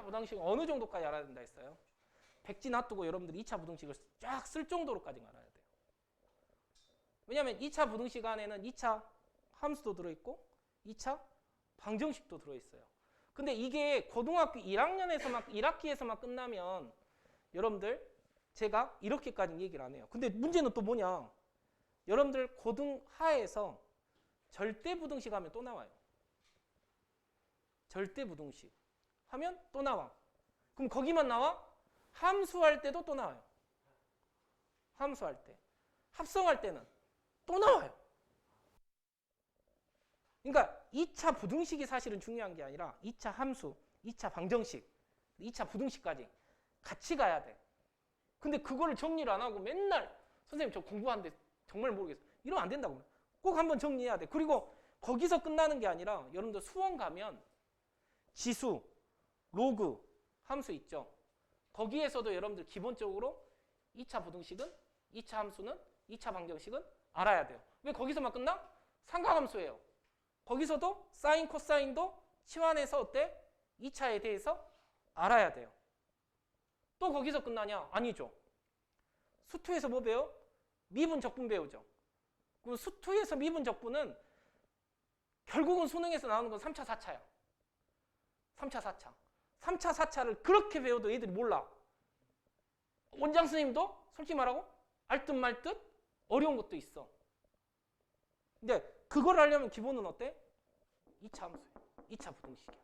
부등식은 어느 정도까지 알아야 된다 했어요? 백지 놔두고 여러분들이 2차 부등식을 쫙 쓸 정도로까지 알아야 돼요. 왜냐하면 2차 부등식 안에는 2차 함수도 들어있고 2차 방정식도 들어있어요. 근데 이게 고등학교 1학기에서만 끝나면 여러분들 제가 이렇게까지 얘기를 안 해요. 근데 문제는 또 뭐냐? 여러분들 고등하에서 절대부등식 하면 또 나와요. 절대부등식 하면 또 나와. 그럼 거기만 나와? 함수할 때도 또 나와요. 함수할 때. 합성할 때는 또 나와요. 그러니까 2차 부등식이 사실은 중요한 게 아니라 2차 함수, 2차 방정식, 2차 부등식까지 같이 가야 돼. 근데 그거를 정리를 안 하고 맨날 선생님 저 공부하는데 정말 모르겠어요. 이러면 안 된다고. 꼭 한번 정리해야 돼. 그리고 거기서 끝나는 게 아니라 여러분들 수원 가면 지수, 로그, 함수 있죠. 거기에서도 여러분들 기본적으로 2차 부등식은, 2차 함수는, 2차 방정식은 알아야 돼요. 왜 거기서만 끝나? 삼각함수예요. 거기서도 사인, 코사인도 치환해서 어때? 2차에 대해서 알아야 돼요. 또 거기서 끝나냐? 아니죠. 수투에서 뭐 배워? 미분, 적분 배우죠. 그럼 수투에서 미분, 적분은 결국은 수능에서 나오는 건 3차, 4차야. 3차, 4차. 3차, 4차를 그렇게 배워도 애들이 몰라. 원장 선생님도 솔직히 말하고 알듯 말듯 어려운 것도 있어. 근데 그걸 하려면 기본은 어때? 2차 함수예요. 2차 부등식이야.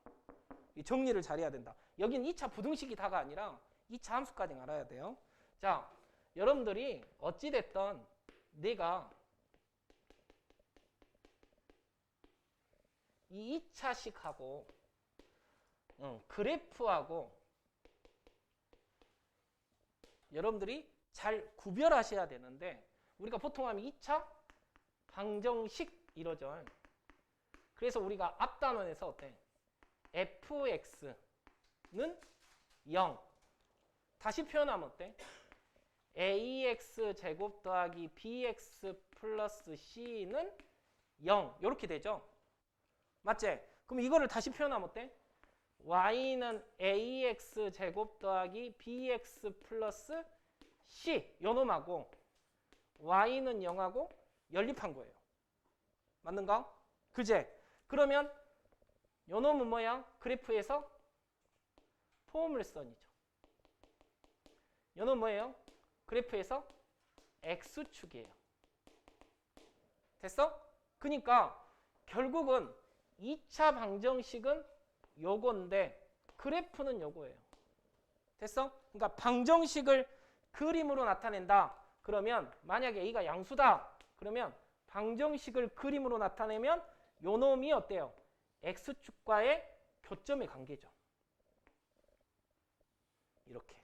정리를 잘해야 된다. 여긴 2차 부등식이 다가 아니라 2차 함수까지 알아야 돼요. 자, 여러분들이 어찌됐든 내가 이 2차식하고 그래프하고 여러분들이 잘 구별하셔야 되는데 우리가 보통 하면 2차 방정식 이러죠. 그래서 우리가 앞 단원에서 어때? fx는 0. 다시 표현하면 어때? ax 제곱 더하기 bx 플러스 c는 0. 이렇게 되죠. 맞지? 그럼 이거를 다시 표현하면 어때? y는 ax 제곱 더하기 bx 플러스 c 요 놈하고 y는 0하고 연립한 거예요. 맞는가? 그제? 그러면 요 놈은 뭐야? 그래프에서 포물선이죠. 요 놈은 뭐예요? 그래프에서 x축이에요. 됐어? 그러니까 결국은 2차 방정식은 요건데 그래프는 요거예요. 됐어? 그러니까 방정식을 그림으로 나타낸다. 그러면 만약에 A가 양수다. 그러면 방정식을 그림으로 나타내면 요 놈이 어때요? X축과의 교점의 관계죠. 이렇게.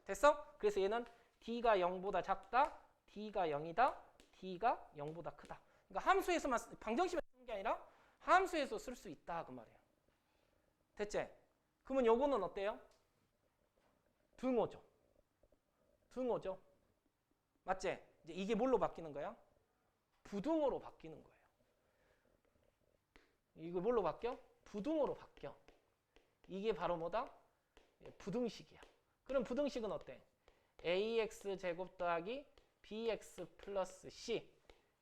됐어? 그래서 얘는 D가 0보다 작다. D가 0이다. D가 0보다 크다. 그러니까 함수에서만 방정식만 쓰는 게 아니라 함수에서 쓸 수 있다. 그 말이에요. 됐지? 그러면 요거는 어때요? 등호죠. 등호죠. 맞지? 이제 이게 뭘로 바뀌는 거야? 부등호로 바뀌는 거예요. 이거 뭘로 바뀌어? 부등호로 바뀌어. 이게 바로 뭐다? 부등식이야. 그럼 부등식은 어때? ax 제곱 더하기 bx 플러스 c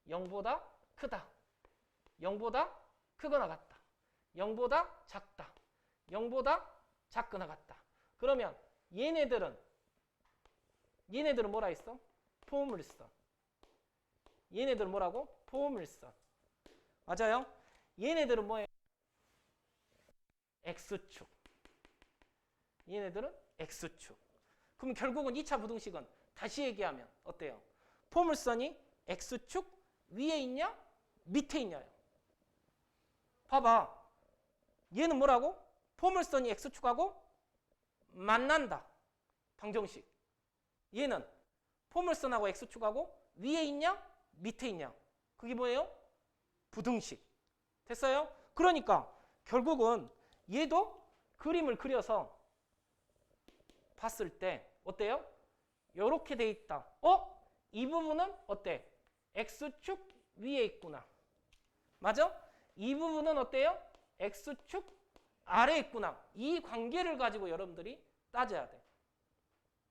0보다 크다. 0보다 크거나 같다. 0보다 작다. 0보다 작거나 같다. 그러면 얘네들은 뭐라 했어? 포물선. 얘네들은 뭐라고? 포물선. 맞아요? 얘네들은 뭐예요? X축. 얘네들은 X축. 그럼 결국은 2차 부등식은 다시 얘기하면 어때요? 포물선이 X축 위에 있냐? 밑에 있냐요? 봐봐. 얘는 뭐라고? 포물선이 X축하고 만난다. 방정식. 얘는 포물선하고 X축하고 위에 있냐? 밑에 있냐? 그게 뭐예요? 부등식. 됐어요? 그러니까 결국은 얘도 그림을 그려서 봤을 때 어때요? 이렇게 돼 있다. 이 부분은 어때? X축 위에 있구나. 맞아? 이 부분은 어때요? X축 아래에 있구나. 이 관계를 가지고 여러분들이 따져야 돼.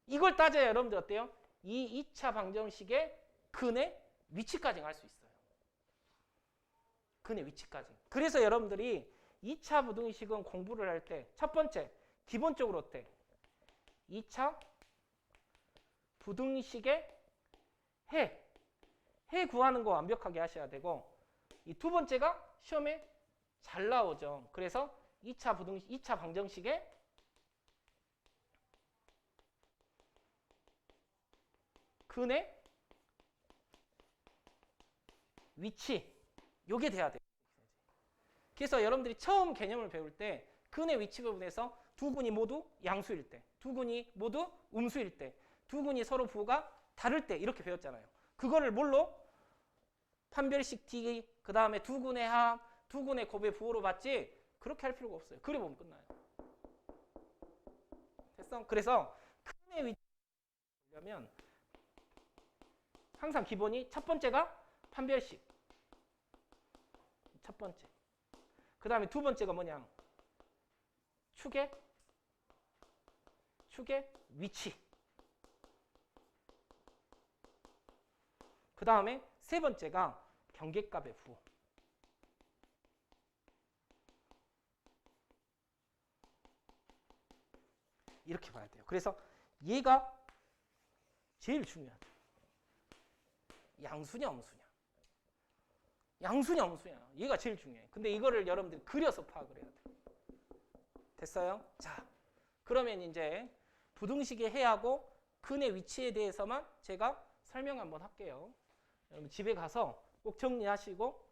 이걸 따져야 여러분들 어때요? 이 2차 방정식의 근의 위치까지 알 수 있어요. 근의 위치까지. 그래서 여러분들이 2차 부등식은 공부를 할 때 첫 번째, 기본적으로 어때? 2차 부등식의 해 구하는 거 완벽하게 하셔야 되고, 이 두 번째가 시험에 잘 나오죠. 그래서 2차 방정식의 근의 위치, 요게 돼야 돼요. 그래서 여러분들이 처음 개념을 배울 때 근의 위치 부분에서 두 근이 모두 양수일 때, 두 근이 모두 음수일 때, 두 근이 서로 부호가 다를 때 이렇게 배웠잖아요. 그거를 뭘로? 판별식 D, 그 다음에 두 근의 합, 두 근의 곱의 부호로 봤지 그렇게 할 필요가 없어요. 그래 보면 끝나요. 됐어? 그래서 근의 위치를 보려면 항상 기본이 첫 번째가 판별식. 첫 번째. 그 다음에 두 번째가 뭐냐? 축의 위치. 그 다음에 세 번째가 경계값의 부호. 이렇게 봐야 돼요. 그래서 얘가 제일 중요하다. 양수냐 음수냐. 양수냐 음수냐. 얘가 제일 중요해. 근데 이거를 여러분들이 그려서 파악을 해야 돼. 됐어요? 자, 그러면 이제 부등식의 해하고 근의 위치에 대해서만 제가 설명 한번 할게요. 여러분 집에 가서 꼭 정리하시고,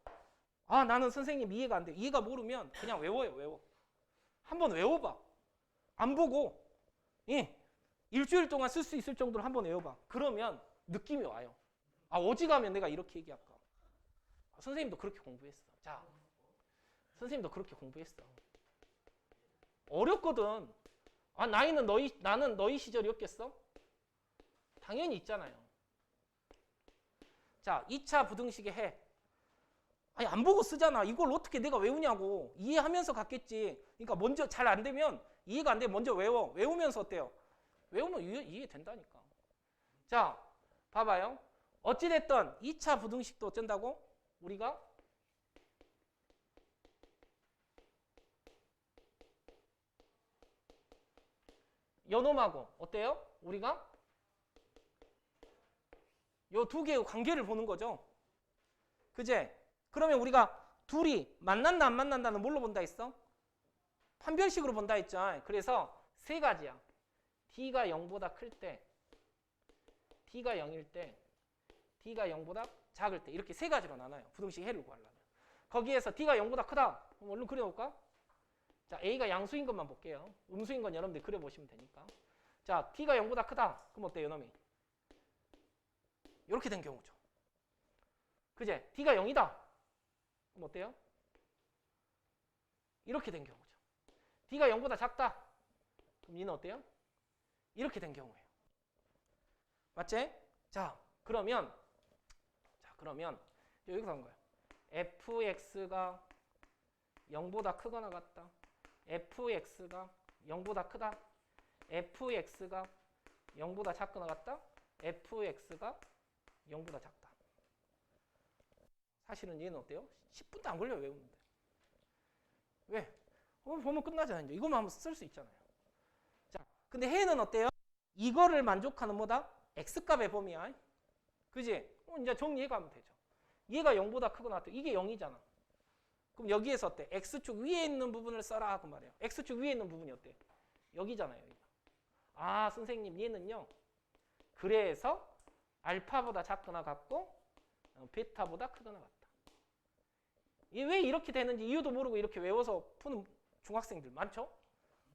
아 나는 선생님 이해가 안 돼. 이해가 모르면 그냥 외워요. 외워. 한번 외워봐. 안 보고 일주일 동안 쓸 수 있을 정도로 한번 외워봐. 그러면 느낌이 와요. 아 어지간하면 내가 이렇게 얘기할까. 아, 선생님도 그렇게 공부했어. 자, 선생님도 그렇게 공부했어. 어렵거든. 아 나는 너희 시절이었겠어? 당연히 있잖아요. 자, 2차 부등식의 해. 아니 안 보고 쓰잖아. 이걸 어떻게 내가 외우냐고. 이해하면서 갔겠지. 그러니까 먼저 잘 안 되면, 이해가 안 되면 먼저 외워. 외우면서 어때요? 외우면 이해된다니까. 자, 봐봐요. 어찌됐든 2차 부등식도 어쩐다고? 우리가 요놈하고 어때요? 우리가 요 두 개의 관계를 보는 거죠. 그제? 그러면 우리가 둘이 만난다 안 만난다는 뭘로 본다 했어? 판별식으로 본다 했죠. 그래서 세 가지야. D가 0보다 클 때, D가 0일 때, D가 0보다 작을 때, 이렇게 세 가지로 나눠요. 부등식 해를 구하려면. 거기에서 D가 0보다 크다. 그럼 얼른 그려볼까? 자, A가 양수인 것만 볼게요. 음수인 건 여러분들이 그려보시면 되니까. 자, D가 0보다 크다. 그럼 어때요, 이놈이? 이렇게 된 경우죠. 그제? D가 0이다. 그럼 어때요? 이렇게 된 경우죠. D가 0보다 작다. 그럼 얘는 어때요? 이렇게 된 경우예요. 맞지? 자, 그러면 여기서 한 거예요. fx가 0보다 크거나 같다. fx가 0보다 크다. fx가 0보다 작거나 같다. fx가 0보다 작다. 사실은 얘는 어때요? 10분도 안 걸려요, 외우는데. 왜? 보면 끝나잖아요. 이제 이것만 한번 쓸 수 있잖아요. 자, 근데 해는 어때요? 이거를 만족하는 뭐다? x값의 범위야. 그지? 이제 정리해 가면 되죠. 얘가 0보다 크거나 같아. 이게 0이잖아. 그럼 여기에서 어때? x축 위에 있는 부분을 써라 하고 말이에요. x축 위에 있는 부분이 어때? 여기잖아요. 여기가. 아, 선생님 얘는요. 그래서 알파보다 작거나 같고 베타보다 크거나 같다. 왜 이렇게 되는지 이유도 모르고 이렇게 외워서 푸는 중학생들 많죠?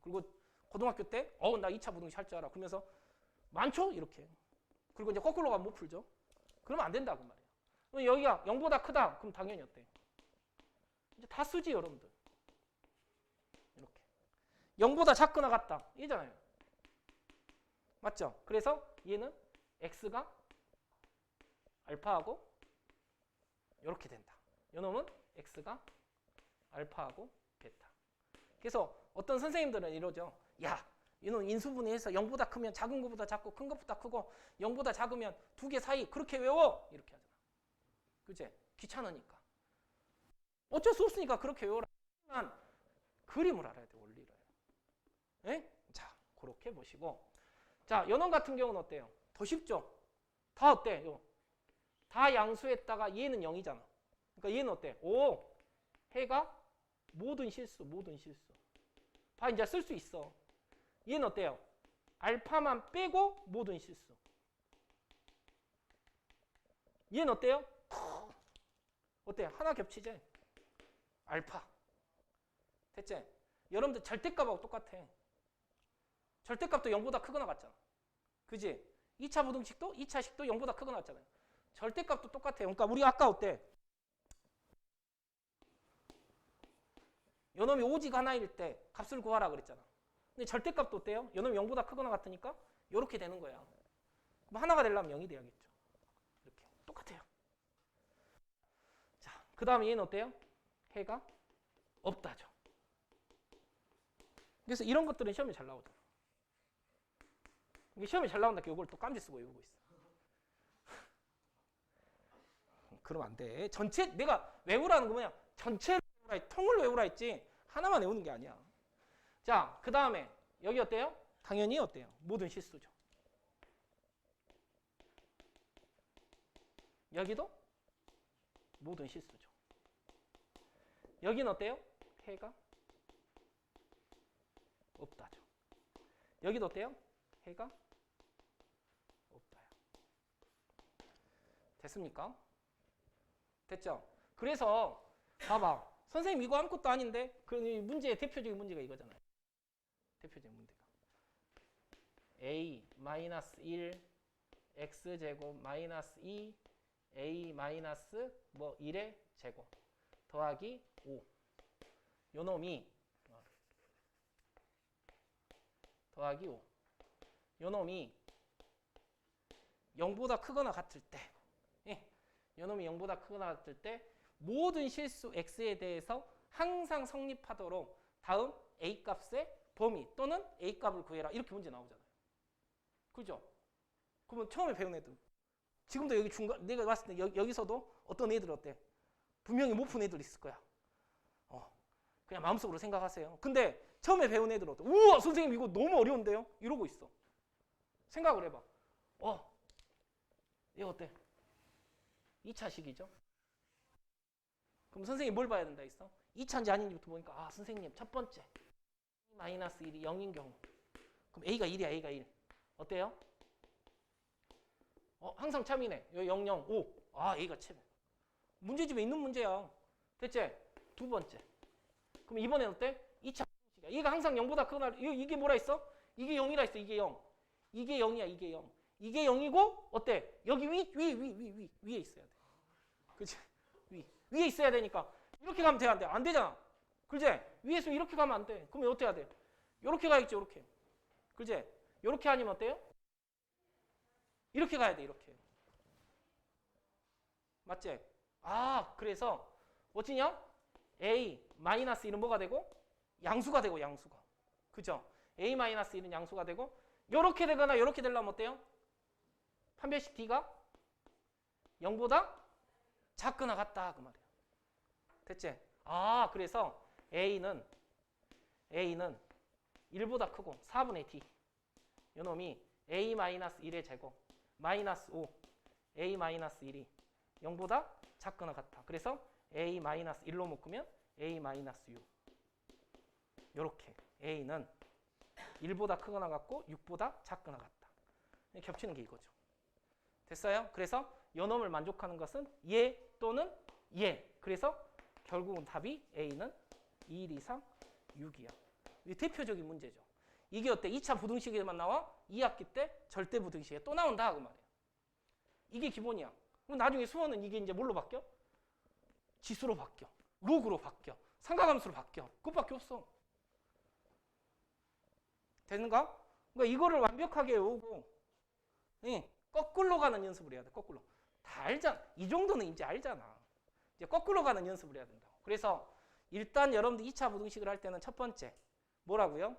그리고 고등학교 때 나 2차 부등식 할 줄 알아. 그러면서 많죠? 이렇게. 그리고 이제 거꾸로 가면 못 풀죠? 그러면 안 된다고 말이에요. 그럼 여기가 0보다 크다. 그럼 당연히 어때? 이제 다 쓰지, 여러분들. 이렇게. 0보다 작거나 같다. 이잖아요. 맞죠? 그래서 얘는 x가 알파하고 이렇게 된다. 이놈은 x가 알파하고 베타. 그래서 어떤 선생님들은 이러죠. 야, 이놈 인수분해해서 0보다 크면 작은 것보다 작고 큰 것보다 크고 0보다 작으면 두 개 사이 그렇게 외워. 이렇게 하잖아. 그치? 귀찮으니까. 어쩔 수 없으니까 그렇게 외워라. 하지만 그림을 알아야 돼. 원리를. 예? 자, 그렇게 보시고. 자, 연원 같은 경우는 어때요? 더 쉽죠? 다 어때? 다 양수했다가 얘는 0이잖아. 그러니까 얘는 어때? 오, 해가 모든 실수. 봐, 이제 쓸 수 있어. 얘는 어때요? 알파만 빼고 모든 실수. 얘는 어때요? 어때요? 하나 겹치지? 알파. 됐지? 여러분들 절대값하고 똑같아. 절대값도 0보다 크거나 같잖아. 그지? 2차 부등식도 2차식도 0보다 크거나 같잖아요. 절대값도 똑같아요. 그러니까 우리 아까 어때? 요놈이 오직 하나일 때 값을 구하라 그랬잖아. 근데 절대값도 어때요? 요놈이 0보다 크거나 같으니까 이렇게 되는 거야. 그럼 하나가 되려면 0이 돼야겠죠. 이렇게 똑같아요. 자, 그 다음에 얘는 어때요? 해가 없다죠. 그래서 이런 것들은 시험에 잘 나오잖아. 이게 시험에 잘 나온다고 이걸 또 깜지 쓰고 외우고 있어. 그러면 안 돼. 전체 내가 외우라는 거 뭐냐? 전체를 외우라 했지. 통을 외우라 했지. 하나만 외우는 게 아니야. 자, 그 다음에 여기 어때요? 당연히 어때요? 모든 실수죠. 여기도 모든 실수죠. 여기는 어때요? 해가 없다죠. 여기도 어때요? 해가 없다요. 됐습니까? 됐죠? 그래서 봐봐. 선생님 이거 아무것도 아닌데 그 문제의 대표적인 문제가 이거잖아요. 대표적인 문제가 a-1 x제곱 마이너스 2 a 마이너스 뭐 1의 제곱 더하기 5 요놈이 더하기 5 요놈이 0보다 크거나 같을 때 요놈이 0보다 크거나 같을 때 모든 실수 x에 대해서 항상 성립하도록 다음 a 값의 범위 또는 a 값을 구해라 이렇게 문제 나오잖아요. 그죠? 그러면 처음에 배운 애들 지금도 여기 중간 내가 봤을 때 여기서도 어떤 애들 어때? 분명히 못 푼 애들 있을 거야. 그냥 마음속으로 생각하세요. 근데 처음에 배운 애들 어때? 우와 선생님 이거 너무 어려운데요? 이러고 있어. 생각을 해봐. 이거 어때? 2차식이죠? 그럼 선생님 뭘 봐야 된다 했어? 2차인지 아닌지부터 보니까 아 선생님 첫 번째 마이너스 1이 0인 경우 그럼 A가 1이야. A가 1 어때요? 항상 참이네. 여기 0, 0, 5 아 A가 참 문제집에 있는 문제야. 됐지? 두 번째 그럼 이번엔 어때? 2차 부등식이야. 얘가 항상 0보다 크거나 이게 뭐라 했어? 이게 0이라 했어. 이게 0 이게 0이야. 이게 0 이게 0이고 어때? 여기 위에 있어야 돼. 그치? 위에 있어야 되니까 이렇게 가면 돼? 안 돼? 안 되잖아. 그치? 위에서 이렇게 가면 안 돼. 그러면 어떻게 해야 돼? 이렇게 가야겠지. 이렇게. 그치? 이렇게 아니면 어때요? 이렇게 가야 돼. 이렇게. 맞지? 아 그래서 어찌냐? A 마이너스 1은 뭐가 되고? 양수가 되고 양수가. 그죠? A 마이너스 1은 양수가 되고 이렇게 되거나 이렇게 되려면 어때요? 판별식 D가 0보다 작거나 같다 그 말이야. 됐지? 아 그래서 A는 1보다 크고 4분의 D 요놈이 A-1의 제곱 마이너스 5 A-1이 0보다 작거나 같아. 그래서 A-1로 묶으면 A-6 요렇게 A는 1보다 크거나 같고 6보다 작거나 같다. 겹치는 게 이거죠. 됐어요? 그래서 요놈을 만족하는 것은 얘 또는 얘. 그래서 결국은 답이 A는 2, 1, 2, 3, 6이야. 이게 대표적인 문제죠. 이게 어때? 2차 부등식에만 나와? 2학기 때 절대 부등식에 또 나온다 그 말이야. 이게 기본이야. 그럼 나중에 수원은 이게 이제 뭘로 바뀌어? 지수로 바뀌어. 로그로 바뀌어. 삼각함수로 바뀌어. 그것밖에 없어. 되는가? 그러니까 이거를 완벽하게 외우고 거꾸로 가는 연습을 해야 돼. 거꾸로. 다 알잖아. 이 정도는 이제 알잖아. 이제 거꾸로 가는 연습을 해야 된다고. 그래서 일단 여러분들 2차 부등식을 할 때는 첫 번째 뭐라고요?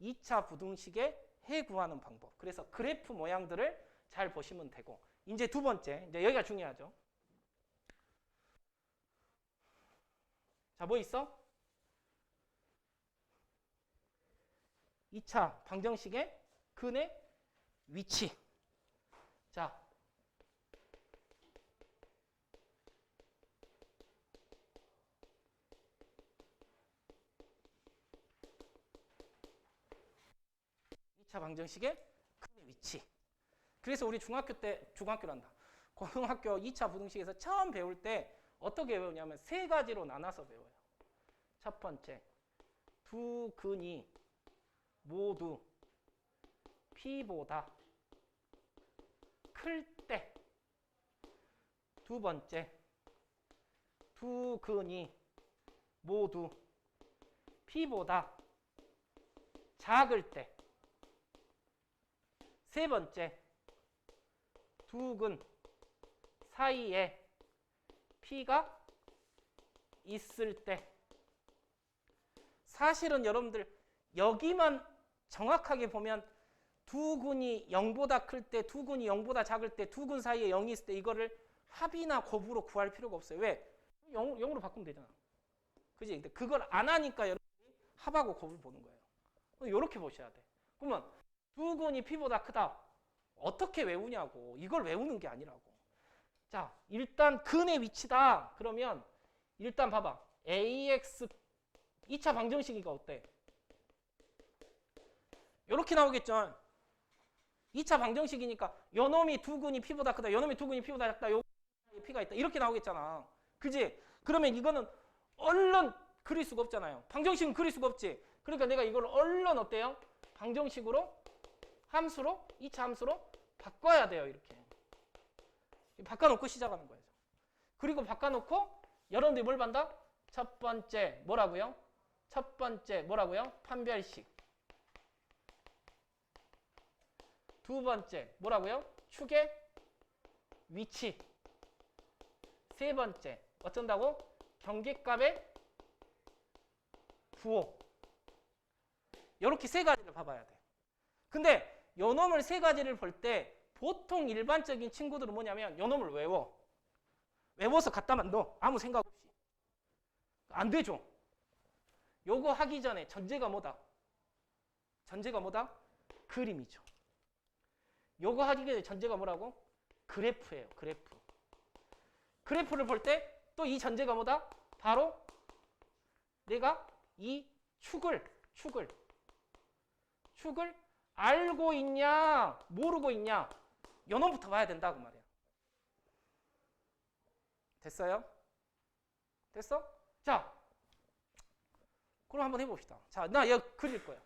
2차 부등식의 해 구하는 방법. 그래서 그래프 모양들을 잘 보시면 되고. 이제 두 번째, 이제 여기가 중요하죠. 자, 뭐 있어? 2차 방정식의 근의 위치. 자, 차 방정식의 근의 위치. 그래서 우리 중학교란다. 고등학교 2차 부등식에서 처음 배울 때 어떻게 배우냐면 세 가지로 나눠서 배워요. 첫 번째, 두 근이 모두 P보다 클 때. 두 번째, 두 근이 모두 P보다 작을 때. 세 번째, 두 근 사이에 P가 있을 때. 사실은 여러분들 여기만 정확하게 보면 두 근이 0보다 클 때, 두 근이 0보다 작을 때, 두 근 사이에 0이 있을 때 이거를 합이나 곱으로 구할 필요가 없어요. 왜? 0으로 바꾸면 되잖아. 그지? 근데 그걸 안 하니까 여러분이 합하고 곱을 보는 거예요. 이렇게 보셔야 돼. 그러면 두 근이 P보다 크다. 어떻게 외우냐고. 이걸 외우는 게 아니라고. 자, 일단 근의 위치다. 그러면 일단 봐봐. AX 2차 방정식이가 어때? 이렇게 나오겠죠. 2차 방정식이니까 요놈이 두 근이 P보다 크다. 요놈이 두 근이 P보다 작다. 요 P가 있다. 이렇게 나오겠잖아. 그지? 그러면 이거는 얼른 그릴 수가 없잖아요. 방정식은 그릴 수가 없지. 그러니까 내가 이걸 얼른 어때요? 방정식으로 함수로 2차 함수로 바꿔야 돼요. 이렇게 바꿔놓고 시작하는 거예요. 그리고 바꿔놓고 여러분들이 뭘 반다? 첫 번째 뭐라고요? 첫 번째 뭐라고요? 판별식. 두 번째 뭐라고요? 축의 위치. 세 번째 어쩐다고? 경계값의 부호. 이렇게 세 가지를 봐봐야 돼. 근데 요 놈을 세 가지를 볼 때 보통 일반적인 친구들은 뭐냐면 요 놈을 외워. 외워서 갖다만 넣어. 아무 생각 없이. 안 되죠. 요거 하기 전에 전제가 뭐다? 전제가 뭐다? 그림이죠. 요거 하기 전에 전제가 뭐라고? 그래프예요. 그래프. 그래프를 볼 때 또 이 전제가 뭐다? 바로 내가 이 축을 알고 있냐 모르고 있냐 요 놈부터 봐야 된다고 말이야. 됐어요? 됐어? 자, 그럼 한번 해봅시다. 자, 나 얘 그릴 거야.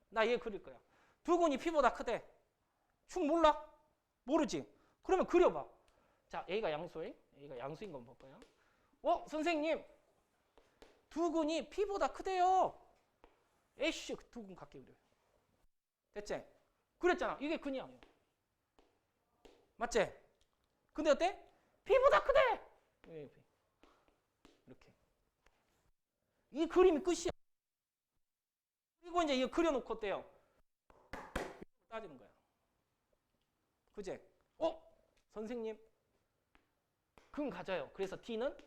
나 얘 그릴 거야. 두 근이 P보다 크대. 축 몰라? 모르지? 그러면 그려봐. 자, A가 양수인? A가 양수인 건 볼까요? 선생님, 두 근이 P보다 크대요. 에이씨, 두 근 같게 그려요. 됐지? 그랬잖아. 이게 근이야. 맞지? 근데 어때? P보다 크대! 이렇게. 이 그림이 끝이야. 그리고 이제 이거 그려놓고 어때요? 따지는 거야. 그지? 선생님, 근 가져요. 그래서 D는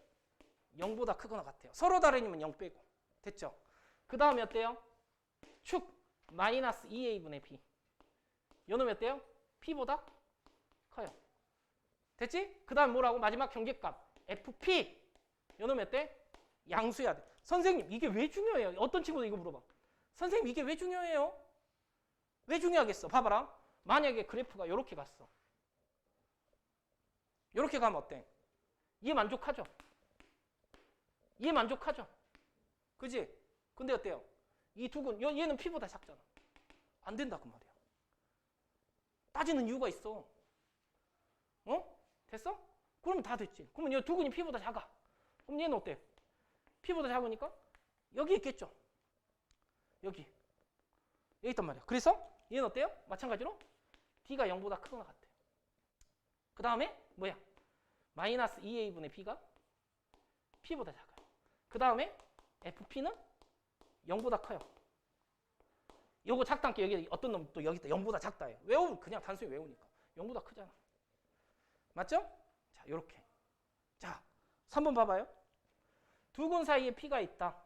0보다 크거나 같아요. 서로 다르면 0 빼고. 됐죠? 그 다음에 어때요? 축 마이너스 2A분의 B. 요놈이 어때요? P보다 커요. 됐지? 그 다음 뭐라고? 마지막 경계값 FP. 요놈이 어때? 양수해야 돼. 선생님 이게 왜 중요해요? 어떤 친구도 이거 물어봐. 선생님 이게 왜 중요해요? 왜 중요하겠어? 봐봐라. 만약에 그래프가 이렇게 갔어. 이렇게 가면 어때? 얘 만족하죠? 얘 만족하죠? 그지? 근데 어때요? 이 두 근, 얘는 P보다 작잖아. 안 된다 그 말이야. 따지는 이유가 있어. 됐어? 그럼 다 됐지. 그러면 이 두 근이 P보다 작아. 그럼 얘는 어때? P보다 작으니까 여기 있겠죠? 여기 있단 말이야. 그래서 얘는 어때요? 마찬가지로 D가 0보다 크거나 같아요. 그 다음에 뭐야? 마이너스 2A분의 B가 P보다 작아요. 그 다음에 FP는 0보다 커요. 요거 작다는 게 여기 어떤 놈 또 여기 있다. 0보다 작다 해. 외우면 그냥 단순히 외우니까. 0보다 크잖아. 맞죠? 자, 요렇게. 자, 3번 봐봐요. 두 근 사이에 P가 있다.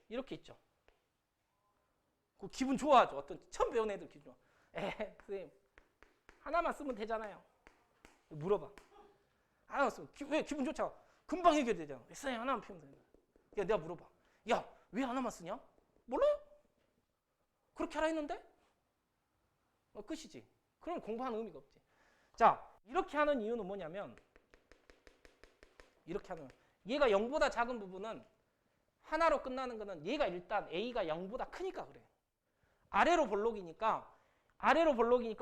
이렇게 있죠. 그 기분 좋아하죠. 어떤 처음 배운 애들 기분 좋아. 선생님 하나만 쓰면 되잖아요. 물어봐. 하나만 쓰면 왜 기분 좋죠? 금방 해결되잖아. 왜 선생님 하나만 피우면 되냐? 야, 내가 물어봐. 야, 왜 하나만 쓰냐? 몰라요? 그렇게 하라 했는데? 끝이지. 그럼 공부하는 의미가 없지. 자, 이렇게 하는 이유는 뭐냐면 이렇게 하는 얘가 0보다 작은 부분은 하나로 끝나는 거는 얘가 일단 A가 0보다 크니까 그래. 아래로 볼록이니까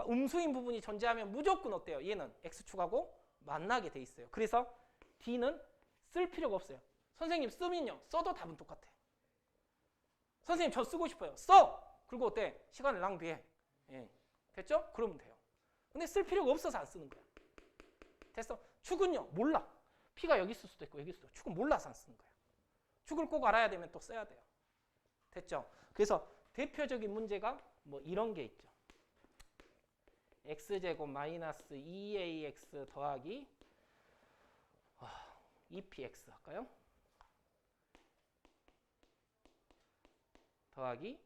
음수인 부분이 존재하면 무조건 어때요? 얘는 X축하고 만나게 돼 있어요. 그래서 D는 쓸 필요가 없어요. 선생님 쓰면요. 써도 답은 똑같아. 선생님 저 쓰고 싶어요. 써! 그리고 어때? 시간을 낭비해. 예. 됐죠? 그러면 돼요. 근데 쓸 필요가 없어서 안 쓰는 거야. 됐어? 축은요. 몰라. P가 여기 있을 수도 있고 여기 있을 수도 있고 축은 몰라서 안 쓰는 거야. 축을 꼭 알아야 되면 또 써야 돼요. 됐죠? 그래서 대표적인 문제가 뭐 이런 게 있죠. x제곱 마이너스 2ax 더하기 2px 할까요? 더하기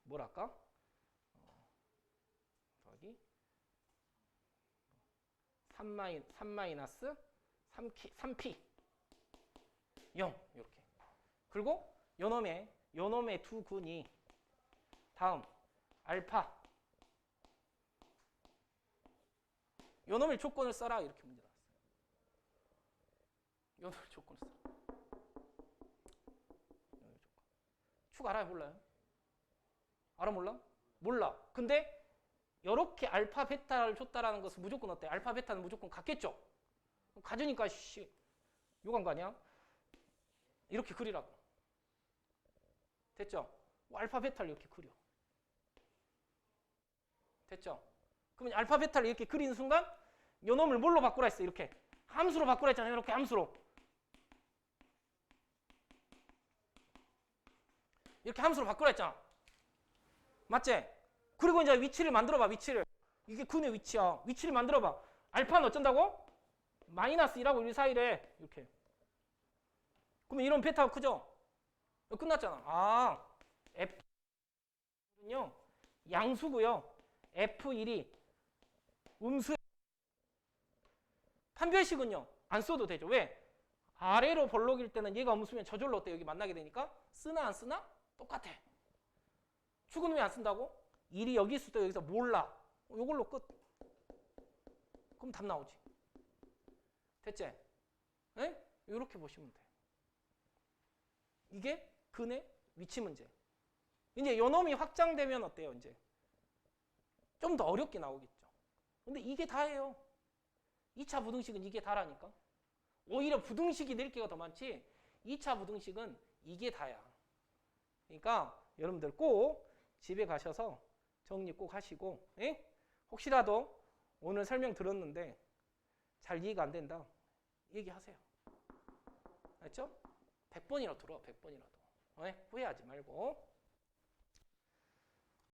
뭐랄까? 더하기 3 마이너스 3p 0 이렇게. 그리고 요놈의 두 근이 다음 알파 요놈의 조건을 써라 이렇게 문제 나왔어요. 요놈의 조건을 써라. 요놈의 조건. 축 알아요 몰라요? 알아 몰라? 몰라. 근데 이렇게 알파 베타를 줬다라는 것은 무조건 어때? 알파 베타는 무조건 같겠죠? 가져니까 요간 거 아니야? 이렇게 그리라고. 됐죠? 알파 베타를 이렇게 그려. 됐죠? 그러면 알파 베타를 이렇게 그리는 순간 요 놈을 뭘로 바꾸라 했어? 이렇게 함수로 바꾸라 했잖아요. 이렇게 함수로. 이렇게 함수로 바꾸라 했잖아. 맞지? 그리고 이제 위치를 만들어봐. 위치를. 이게 근의 위치야. 위치를 만들어봐. 알파는 어쩐다고? 마이너스 1하고 1 사이래. 이렇게. 그러면 이런 베타가 크죠? 끝났잖아. 아, F는요. 양수고요. F1이 음수. 판별식은요. 안 써도 되죠. 왜? 아래로 볼록일 때는 얘가 음수면 저절로 어때? 여기 만나게 되니까 쓰나 안 쓰나? 똑같아. 축은 왜 안 쓴다고? 1이 여기 있을 때 여기서 몰라. 이걸로 끝. 그럼 답 나오지. 됐지? 네? 이렇게 보시면 돼. 이게 근의 위치 문제. 이제 요 놈이 확장되면 어때요? 이제 좀 더 어렵게 나오겠죠. 근데 이게 다예요. 2차 부등식은 이게 다라니까. 오히려 부등식이 낼 게가 더 많지 2차 부등식은 이게 다야. 그러니까 여러분들 꼭 집에 가셔서 정리 꼭 하시고 혹시라도 오늘 설명 들었는데 잘 이해가 안 된다. 얘기하세요. 알죠? 100번이라도 들어. 100번이라도. 후회하지 말고.